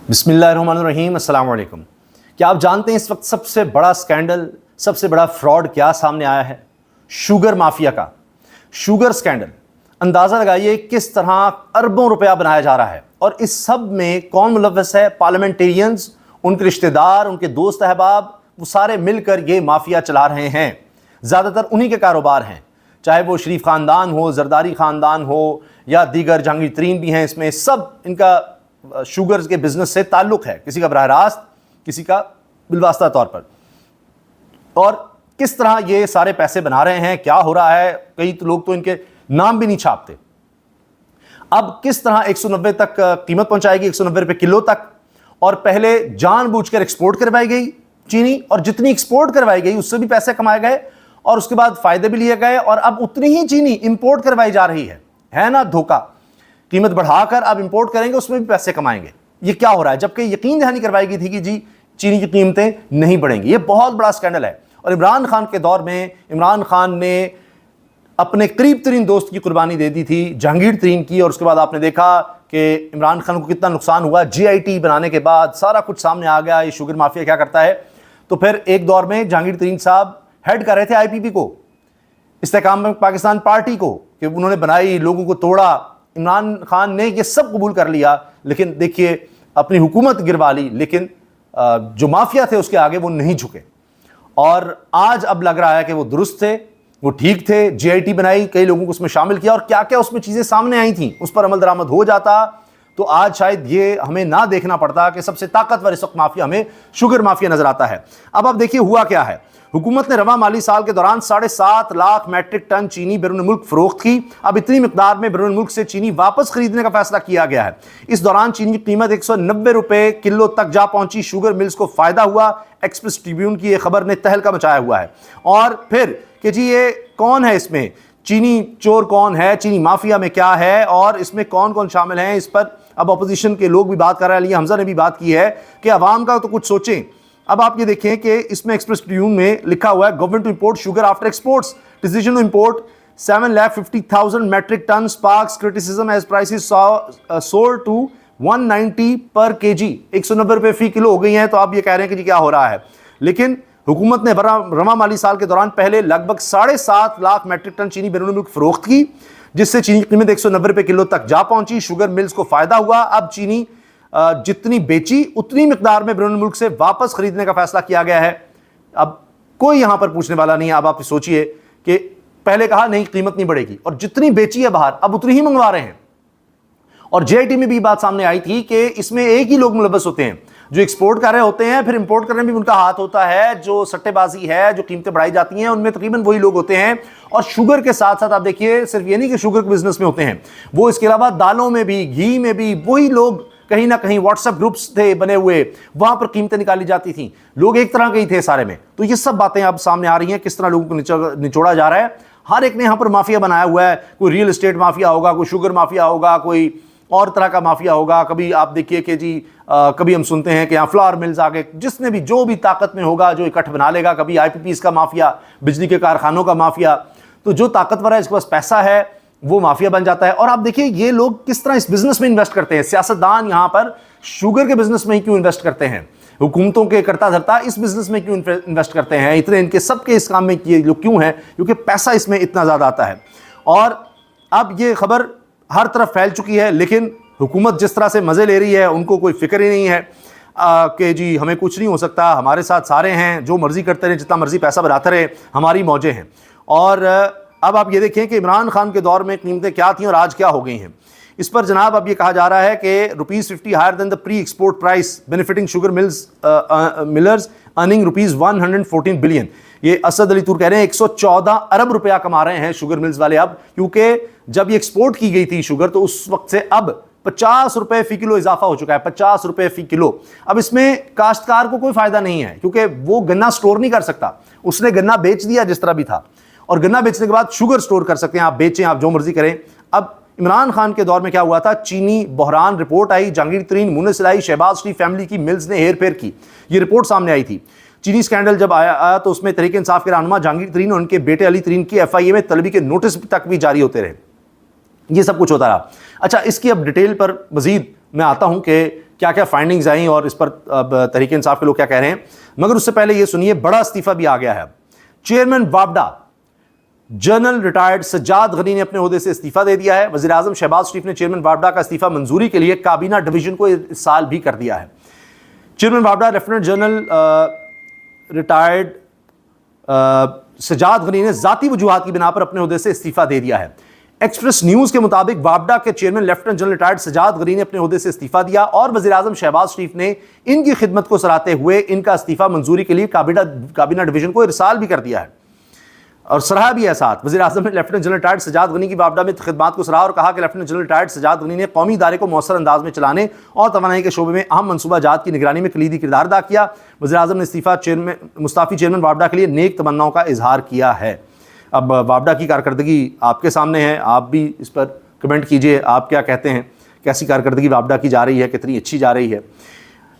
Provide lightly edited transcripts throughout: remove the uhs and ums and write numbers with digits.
बिस्मिल्लाहिर्रहमानिर्रहीम, अस्सलाम वालेकुम। क्या आप जानते हैं इस वक्त सबसे बड़ा स्कैंडल, सबसे बड़ा फ्रॉड क्या सामने आया है? शुगर माफिया का शुगर स्कैंडल। अंदाज़ा लगाइए किस तरह अरबों रुपया बनाया जा रहा है और इस सब में कौन मुलव्वस है? पार्लियामेंटेरियंस, उनके रिश्तेदार, उनके दोस्त अहबाब, वो सारे मिलकर ये माफिया चला रहे हैं। ज़्यादातर उन्हीं के कारोबार हैं, चाहे वो शरीफ ख़ानदान हो, जरदारी ख़ानदान हो या दीगर जहांगीर तरीन भी हैं। इसमें सब इनका शुगर के बिजनेस से ताल्लुक है, किसी का बराह रास्त, किसी का बिलवास्ता तौर पर। और किस तरह ये सारे पैसे बना रहे हैं, क्या हो रहा है, कई तो लोग तो इनके नाम भी नहीं छापते। अब किस तरह 190 तक कीमत पहुंचाएगी, 190 रुपए किलो तक। और पहले जानबूझकर एक्सपोर्ट करवाई गई चीनी, और जितनी एक्सपोर्ट करवाई गई उससे भी पैसे कमाए गए और उसके बाद फायदे भी लिए गए, और अब उतनी ही चीनी इंपोर्ट करवाई जा रही है ना धोखा। कीमत बढ़ाकर अब इंपोर्ट करेंगे, उसमें भी पैसे कमाएंगे। ये क्या हो रहा है? जबकि यकीन दहानी करवाई गई थी कि जी चीनी की कीमतें नहीं बढ़ेंगी। ये बहुत बड़ा स्कैंडल है। और इमरान खान के दौर में इमरान खान ने अपने करीब तरीन दोस्त की कुर्बानी दे दी थी, जहांगीर तरीन की, और उसके बाद आपने देखा कि इमरान खान को कितना नुकसान हुआ। GIT बनाने के बाद सारा कुछ सामने आ गया, ये शुगर माफिया क्या करता है। तो फिर एक दौर में जहांगीर तरीन साहब हेड कर रहे थे IPP को, इस्तेकाम पाकिस्तान पार्टी को, कि उन्होंने बनाई, लोगों को तोड़ा। इमरान खान ने ये सब कबूल कर लिया, लेकिन देखिए अपनी हुकूमत गिरवा ली, लेकिन जो माफिया थे उसके आगे वो नहीं झुके। और आज अब लग रहा है कि वो दुरुस्त थे, वो ठीक थे। GIT बनाई, कई लोगों को उसमें शामिल किया, और क्या क्या उसमें चीजें सामने आई थी, उस पर अमल दरामद हो जाता तो आज शायद ये हमें ना देखना पड़ता कि सबसे ताकतवर इस वक्त माफिया हमें शुगर माफिया नजर आता है। अब आप देखिए हुआ क्या है। हुकूमत ने रवा माली साल के दौरान 7.5 लाख मैट्रिक टन चीनी बैरून मुल्क फरोख्त की। अब इतनी मिकदार में बैरून मुल्क से चीनी वापस खरीदने का फैसला किया गया है। इस दौरान चीनी की कीमत 190 रुपए किलो तक जा पहुंची। शुगर मिल्स को फायदा हुआ। एक्सप्रेस ट्रिब्यून की यह खबर ने तहलका मचाया हुआ है। और फिर कि जी ये कौन है, इसमें चीनी चोर कौन है, चीनी माफिया में क्या है और इसमें कौन कौन शामिल हैं, इस पर अब अपोजिशन के लोग भी बात कर रहे हैं। हमजा ने भी बात की है कि अवाम का तो कुछ सोचें। अब आप ये देखें कि इसमें एक्सप्रेस ट्रिब्यून में लिखा हुआ है, government to import sugar after exports, decision to import 7,50,000 metric ton sparks criticism as prices soared to 190 per kg, 190 रुपए फी किलो हो गई हैं। तो आप ये कह रहे हैं कि जी क्या हो रहा है। लेकिन हुकूमत ने रवा माली साल के दौरान पहले लगभग 7.5 लाख मैट्रिक टन चीनी बैरून मुल्क फरोख्त की, जिससे चीनी की कीमत 190 रुपए किलो तक जा पहुंची। शुगर मिल्स को फायदा हुआ। अब चीनी जितनी बेची उतनी मिकदार में बैरून मुल्क से वापस खरीदने का फैसला किया गया है। अब कोई यहां पर पूछने वाला नहीं है। अब आप सोचिए कि पहले कहा नहीं कीमत नहीं बढ़ेगी, और जितनी बेची है बाहर अब उतनी ही मंगवा रहे हैं। और GIT में भी बात सामने आई थी कि इसमें एक ही लोग मुलव्वस होते हैं, जो एक्सपोर्ट कर रहे होते हैं, फिर इंपोर्ट करने में भी उनका हाथ होता है। जो सट्टेबाजी है, जो कीमतें बढ़ाई जाती हैं, उनमें तकरीबन वही लोग होते हैं। और शुगर के साथ साथ आप देखिए सिर्फ ये नहीं कि शुगर के बिजनेस में होते हैं, वो इसके अलावा दालों में भी, घी में भी वही लोग कहीं ना कहीं व्हाट्सएप ग्रुप्स थे बने हुए, वहां पर कीमतें निकाली जाती थी। लोग एक तरह के ही थे सारे में। तो ये सब बातें अब सामने आ रही हैं, किस तरह लोगों को निचोड़ा जा रहा है। हर एक ने यहां पर माफिया बनाया हुआ है। कोई रियल एस्टेट माफिया होगा, कोई शुगर माफिया होगा, कोई और तरह का माफिया होगा। कभी आप देखिए कि जी कभी हम सुनते हैं कि यहाँ फ्लावर मिल्स आगे, जिसने भी जो भी ताकत में होगा जो इकट्ठ बना लेगा। कभी IPPs का माफिया, बिजली के कारखानों का माफिया। तो जो ताकतवर है, इसके पास पैसा है, वो माफिया बन जाता है। और आप देखिए ये लोग किस तरह इस बिजनेस में इन्वेस्ट करते हैं। सियासतदान यहां पर शुगर के बिजनेस में ही क्यों इन्वेस्ट करते हैं? हुकूमतों के करता धरता इस बिजनेस में क्यों इन्वेस्ट करते हैं? इतने इनके सबके इस काम में ये लोग क्यों हैं? क्योंकि पैसा इसमें इतना ज्यादा आता है। और अब ये खबर हर तरफ फैल चुकी है, लेकिन हुकूमत जिस तरह से मजे ले रही है, उनको कोई फिक्र ही नहीं है कि जी हमें कुछ नहीं हो सकता, हमारे साथ सारे हैं, जो मर्जी करते रहे, जितना मर्जी पैसा बनाते रहे, हमारी मौजें हैं। और अब आप ये देखें कि इमरान खान के दौर में कीमतें क्या थी और आज क्या हो गई हैं। इस पर जनाब अब ये कहा जा रहा है कि ₹50 higher than the pre export price benefiting sugar millers earning ₹114 billion. ये असद अली तूर कह रहे हैं 114 अरब रुपया कमा रहे हैं शुगर मिल्स वाले अब, क्योंकि जब ये एक्सपोर्ट की गई थी शुगर, तो उस वक्त से अब 50 रुपए फी किलो इजाफा हो चुका है। 50 रुपए फी किलो। अब इसमें काश्तकार को कोई फायदा नहीं है, क्योंकि वो गन्ना स्टोर नहीं कर सकता। उसने गन्ना बेच दिया जिस तरह भी था, और गन्ना बेचने के बाद शुगर स्टोर कर सकते हैं। आप बेचें, आप जो मर्जी करें। अब इमरान खान के दौर में क्या हुआ था? चीनी बहरान रिपोर्ट आई, जहांगीर तरीन, मुन्नस इलाही, शहबाज शरीफ फैमिली की मिल्स ने हेर फेर की, ये रिपोर्ट सामने आई थी। चीनी स्कैंडल जब आया तो उसमें तहरीक इंसाफ के रहनुमा जहांगीर तरीन और उनके बेटे अली तरीन की FIA में तलबी के नोटिस तक भी जारी होते रहे। ये सब कुछ होता रहा। अच्छा, इसकी अब डिटेल पर मजीद मैं आता हूं कि क्या क्या फाइंडिंग्स आई और इस पर अब तहरीक इंसाफ के लोग क्या कह रहे हैं। मगर उससे पहले ये सुनिए, बड़ा इस्तीफा भी आ गया है। चेयरमैन वापडा जनरल रिटायर्ड सज्जाद गनी ने अपने ओहदे से इस्तीफा दे दिया है। वज़ीर आज़म शहबाज शरीफ ने चेयरमैन वापडा का इस्तीफा मंजूरी के लिए काबीना डिवीजन को इरसाल भी कर दिया है। चेयरमैन वापडा lieutenant general retired Sajjad Ghani ने जाती वजूहात की बिना पर अपने ओहदे से इस्तीफा दे दिया है। एक्सप्रेस न्यूज के मुताबिक वापडा के chairman lieutenant general retired Sajjad Ghani ने अपने ओहदे से इस्तीफा दिया और वज़ीर आज़म शहबाज शरीफ ने इनकी खिदमत को सराहते हुए इनका इस्तीफा मंजूरी के लिए काबीना डिवीजन को इरसाल भी कर दिया है और सराहा भी है। साथ वज़ीर आज़म ने lieutenant general retired Sajjad Ghani की वापडा में खिदमत को सराहा और कहा कि lieutenant general retired Sajjad Ghani ने कौमी इदारे को मौसर अंदाज में चलाने और तवानाई के शोबे में अहम मनसूबाजात की निगरानी में कलीदी किरदार अदा किया। वज़ीर आज़म ने मुस्ताफ़ी चेयरमैन वापडा के लिए नेक तमन्नाओं का इजहार किया है। अब वापडा की कारकर्दगी आपके सामने है, आप भी इस पर कमेंट कीजिए, आप क्या कहते हैं, कैसी कारकर्दगी वापडा की जा रही है, कितनी अच्छी जा रही है।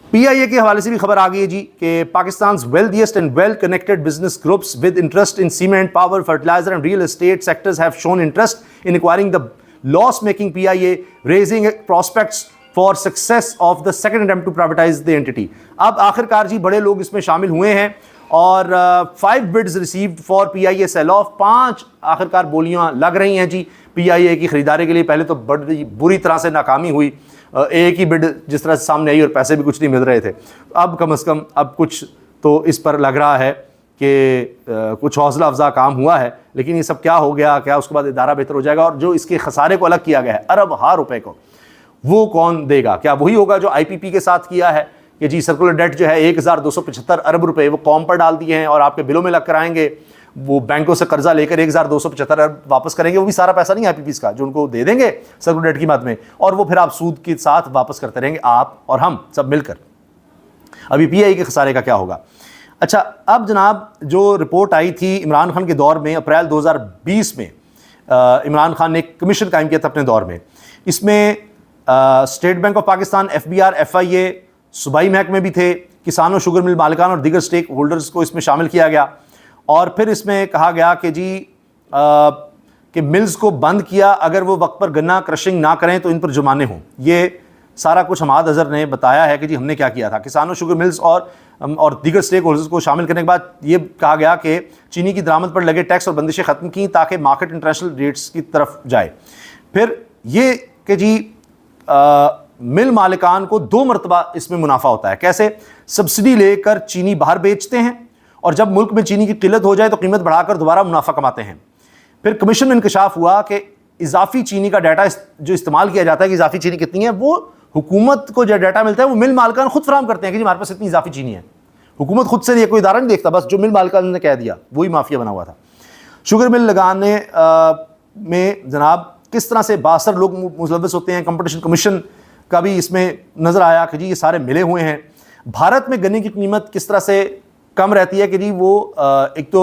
PIA के हवाले से भी खबर आ गई है जी कि Pakistan wealthiest and well connected business groups with interest in cement, power, fertilizer and real estate sectors have shown interest in acquiring the loss making PIA, raising prospects for success of the second attempt to privatise the entity. अब आखिरकार जी बड़े लोग इसमें शामिल हुए हैं और 5 bids received for PIA sell off. 5 आखिरकार बोलियां लग रही हैं जी PIA की खरीदारी के लिए। पहले तो बड़ी बुरी तरह से नाकामी हुई, एक ही बिड जिस तरह से सामने आई और पैसे भी कुछ नहीं मिल रहे थे। अब कम से कम अब कुछ तो इस पर लग रहा है कि कुछ हौसला अफजा काम हुआ है। लेकिन ये सब क्या हो गया, क्या उसके बाद इदारा बेहतर हो जाएगा और जो इसके खसारे को अलग किया गया है अरब हार रुपए को, वो कौन देगा? क्या वही होगा जो IPP के साथ किया है कि जी सर्कुलर डेट जो है 1275 अरब रुपए वो कॉम पर डाल दिए हैं और आपके बिलों में लग कर आएंगे, वो बैंकों से कर्जा लेकर 1275 अरब वापस करेंगे। वो भी सारा पैसा नहीं IPPs का जो उनको दे देंगे सर्कुलर डेट की मद में, और वो फिर आप सूद के साथ वापस करते रहेंगे, आप और हम सब मिलकर। अभी PIA के खसारे का क्या होगा? अच्छा, अब जनाब जो रिपोर्ट आई थी इमरान खान के दौर में अप्रैल 2020 में, इमरान खान ने एक कमीशन कायम किया था अपने दौर में। इसमें state bank of Pakistan, FBR, FIA, सूबाई महकमे भी थे, किसानों, शुगर मिल मालिकान और दीगर स्टेक होल्डर्स को इसमें शामिल किया गया। और फिर इसमें कहा गया कि जी कि मिल्स को बंद किया, अगर वो वक्त पर गन्ना क्रशिंग ना करें तो इन पर जुर्माने हों। ये सारा कुछ हमाद अजहर ने बताया है कि जी हमने क्या किया था। किसानों, शुगर मिल्स और दीगर स्टेक होल्डर्स को शामिल करने के बाद ये कहा गया कि चीनी की दरामद पर लगे टैक्स और बंदिशें ख़त्म की ताकि मार्केट इंटरनेशनल रेट्स की तरफ जाए। फिर ये कि जी मिल मालिकान को 2 मरतबा इसमें मुनाफा होता है। कैसे? सब्सिडी लेकर चीनी बाहर बेचते हैं और जब मुल्क में चीनी की किल्लत हो जाए तो कीमत बढ़ाकर दोबारा मुनाफा कमाते हैं। फिर कमीशन में इंकशाफ हुआ कि इजाफी चीनी का डाटा जो इस्तेमाल किया जाता है कि इजाफी चीनी कितनी है, वो हुकूमत को जो डाटा मिलता है वो मिल मालिकान खुद फराहम करते हैं कि जी हमारे पास इतनी इजाफी चीनी है। हुकूमत खुद से नहीं, कोई इदारा नहीं देखता, बस जो मिल मालिकान ने कह दिया वही माफिया बना हुआ था। शुगर मिल लगाने में जनाब किस तरह से 62 लोग मुलव्वस होते हैं। कंपटीशन कमीशन का भी इसमें नज़र आया कि जी ये सारे मिले हुए हैं। भारत में गन्ने की कीमत किस तरह से कम रहती है कि जी वो एक तो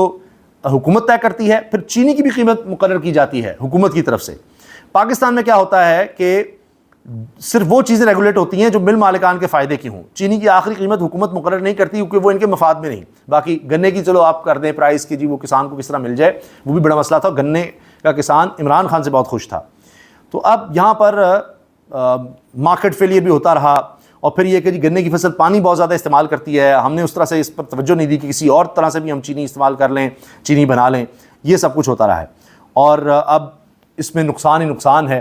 हुकूमत तय करती है, फिर चीनी की भी कीमत मुकर्रर की जाती है हुकूमत की तरफ से। पाकिस्तान में क्या होता है कि सिर्फ वो चीज़ें रेगुलेट होती हैं जो मिल मालिकान के फ़ायदे की हों। चीनी की आखिरी कीमत हुकूमत मुकर्रर नहीं करती क्योंकि वो इनके मफाद में नहीं। बाकी गन्ने की चलो आप कर दें प्राइस की, जी वो किसान को किस तरह मिल जाए, वो भी बड़ा मसला था। गन्ने का किसान इमरान खान से बहुत खुश था। तो अब यहाँ पर मार्केट फेलियर भी होता रहा और फिर ये कि जी गन्ने की फसल पानी बहुत ज़्यादा इस्तेमाल करती है, हमने उस तरह से इस पर तवज्जो नहीं दी कि किसी और तरह से भी हम चीनी इस्तेमाल कर लें, चीनी बना लें। ये सब कुछ होता रहा है और अब इसमें नुकसान ही नुकसान है,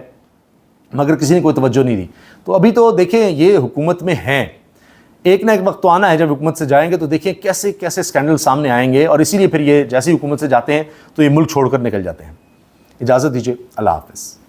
मगर किसी ने कोई तवज्जो नहीं दी। तो अभी तो देखें ये हुकूमत में हैं, एक ना एक वक्त तो आना है जब हुकूमत से जाएंगे तो देखिए कैसे कैसे स्कैंडल सामने आएंगे और इसीलिए फिर ये जैसे ही हुकूमत से जाते हैं तो ये मुल्क छोड़कर निकल जाते हैं। इजाज़त दीजिए, अल्लाह हाफ़िज़।